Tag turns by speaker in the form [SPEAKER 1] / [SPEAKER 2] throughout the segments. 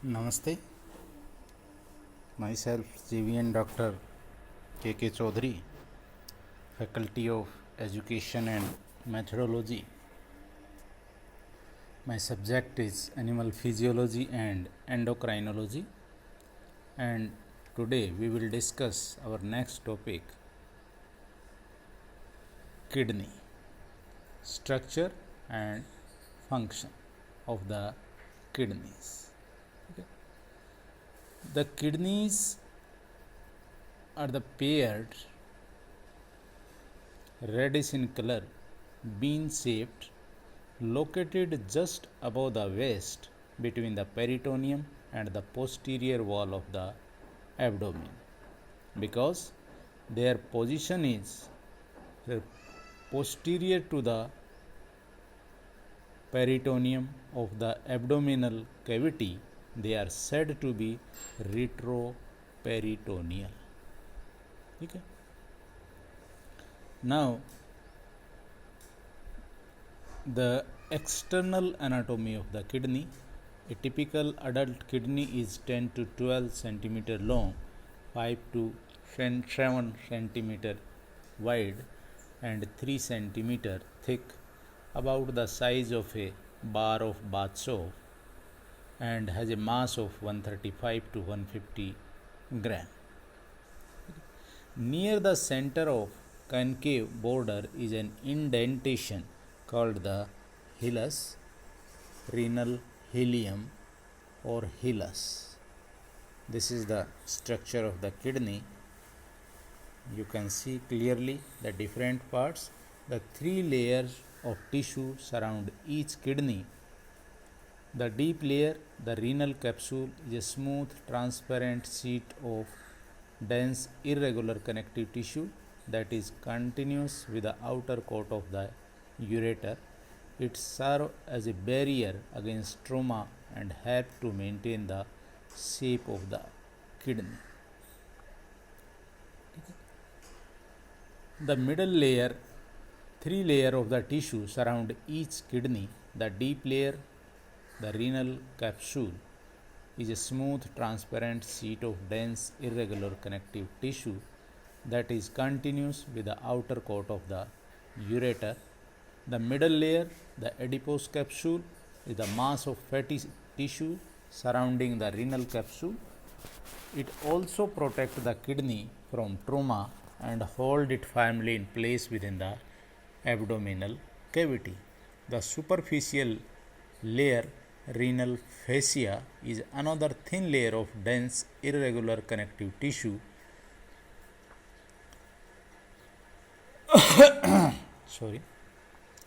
[SPEAKER 1] Namaste, myself GVN Dr. K.K. Chaudhary, Faculty of Education and Methodology. My subject is Animal Physiology and Endocrinology, and today we will discuss our next topic, kidney, structure and function of the kidneys. Okay. The kidneys are the paired, reddish in color, bean shaped, located just above the waist between the peritoneum and the posterior wall of the abdomen. Because their position is posterior to the peritoneum of the abdominal cavity, they are said to be retroperitoneal. Okay. Now, the external anatomy of the kidney. A typical adult kidney is 10 to 12 centimeter long, 5 to 7 centimeter wide, and 3 centimeter thick, about the size of a bar of bath soap, and has a mass of 135 to 150 gram. Near the center of concave border is an indentation called the hilus, renal ileum, or hilus. This is the structure of the kidney. You can see clearly the different parts. The three layers of tissue surround each kidney. The deep layer, the renal capsule, is a smooth, transparent sheet of dense, irregular connective tissue that is continuous with the outer coat of the ureter. It serves as a barrier against trauma and help to maintain the shape of the kidney. The middle layer, three layers of the tissue surround each kidney. The deep layer, the renal capsule, is a smooth, transparent sheet of dense, irregular connective tissue that is continuous with the outer coat of the ureter. The middle layer, the adipose capsule, is the mass of fatty tissue surrounding the renal capsule. It also protects the kidney from trauma and hold it firmly in place within the abdominal cavity. The superficial layer, renal fascia, is another thin layer of dense, irregular connective tissue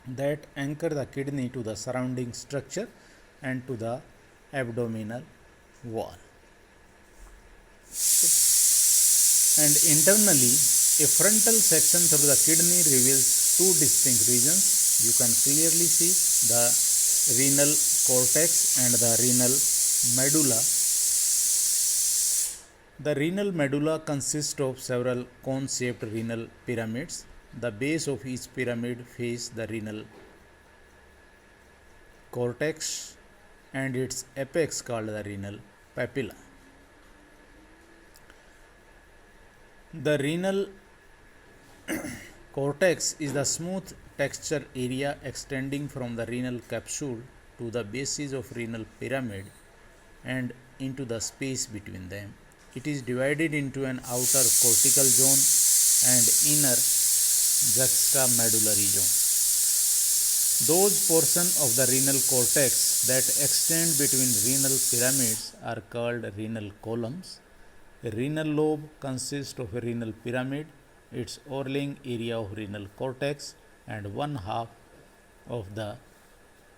[SPEAKER 1] that anchor the kidney to the surrounding structure and to the abdominal wall. And internally, a frontal section through the kidney reveals two distinct regions. You can clearly see the renal cortex and the renal medulla. The renal medulla consists of several cone-shaped renal pyramids. The base of each pyramid faces the renal cortex and its apex called the renal papilla. The renal cortex is the smooth texture area extending from the renal capsule to the bases of renal pyramid and into the space between them. It is divided into an outer cortical zone and inner juxtamedullary zone. Those portions of the renal cortex that extend between renal pyramids are called renal columns. A renal lobe consists of a renal pyramid, its overlying area of renal cortex, and one half of the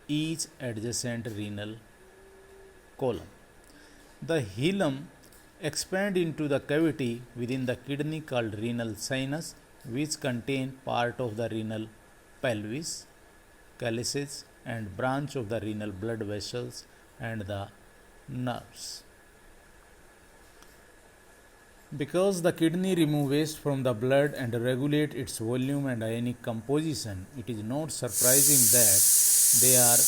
[SPEAKER 1] each adjacent renal column. The hilum expands into the cavity within the kidney called renal sinus, which contain part of the renal pelvis, calyces, and branch of the renal blood vessels and the nerves. Because the kidney remove waste from the blood and regulate its volume and ionic composition, it is not surprising that they are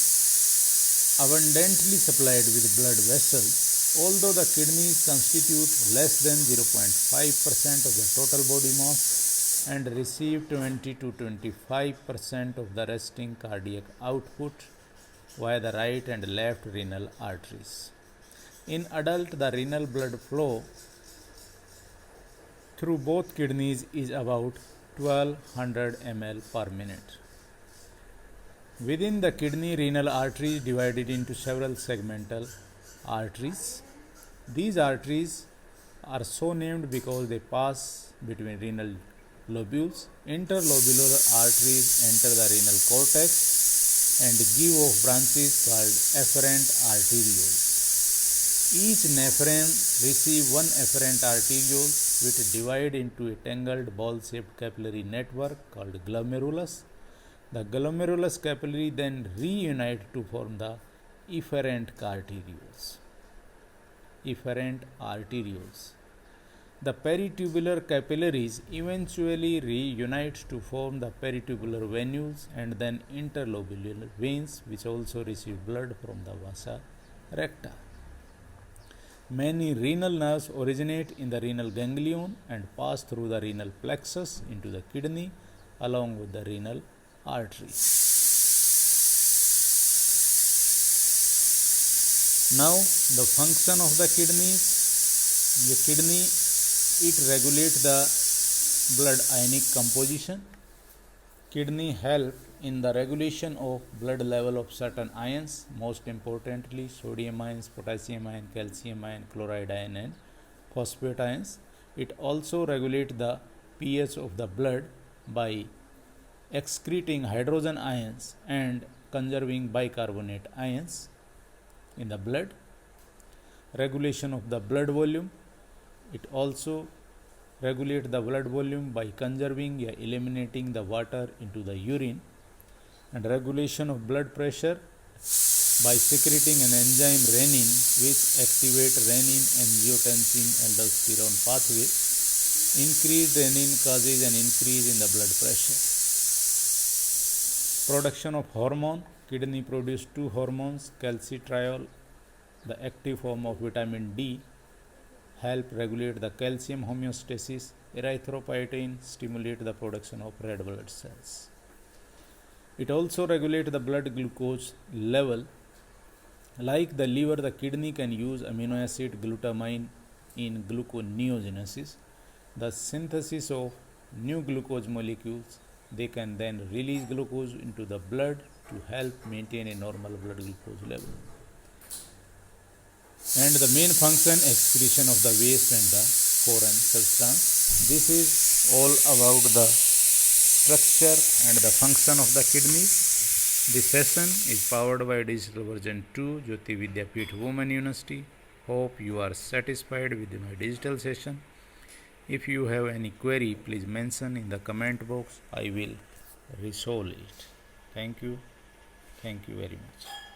[SPEAKER 1] abundantly supplied with blood vessels Although the kidneys constitute less than 0.5% of the total body mass and receive 20 to 25% of the resting cardiac output via the right and left renal arteries. In adult, the renal blood flow through both kidneys is about 1200 ml per minute. Within the kidney, renal artery is divided into several segmental arteries. These arteries are so named because they pass between renal lobules. Interlobular arteries enter the renal cortex and give off branches called efferent arterioles. Each nephron receives one efferent arteriole which divide into a tangled ball-shaped capillary network called glomerulus. The glomerulus capillary then reunite to form the efferent arterioles. Efferent arterioles. The peritubular capillaries eventually reunite to form the peritubular venules and then interlobular veins, which also receive blood from the vasa recta. Many renal nerves originate in the renal ganglion and pass through the renal plexus into the kidney along with the renal arteries. Now, the function of the kidneys. The kidney, it regulates the blood ionic composition. Kidney help in the regulation of blood level of certain ions, most importantly sodium ions, potassium ion, calcium ion, chloride ion and phosphate ions. It also regulates the pH of the blood by excreting hydrogen ions and conserving bicarbonate ions in the blood. Regulation of the blood volume. It also regulates the blood volume by conserving or eliminating the water into the urine. And regulation of blood pressure by secreting an enzyme renin which activate renin angiotensin aldosterone pathway. Increased renin causes an increase in the blood pressure. Production of hormone. Kidney produce two hormones, calcitriol, the active form of vitamin D, help regulate the calcium homeostasis. Erythropoietin stimulate the production of red blood cells. It also regulates the blood glucose level. Like the liver, the kidney can use amino acid glutamine in gluconeogenesis, the synthesis of new glucose molecules. They can then release glucose into the blood to help maintain a normal blood glucose level. And the main function, excretion of the waste and the foreign substance. This is all about the structure and the function of the kidneys. This session is powered by Digital Version 2, Jyoti Vidyapeeth Women University. Hope you are satisfied with my digital session. If you have any query, please mention in the comment box. I will resolve it. Thank you. Thank you very much.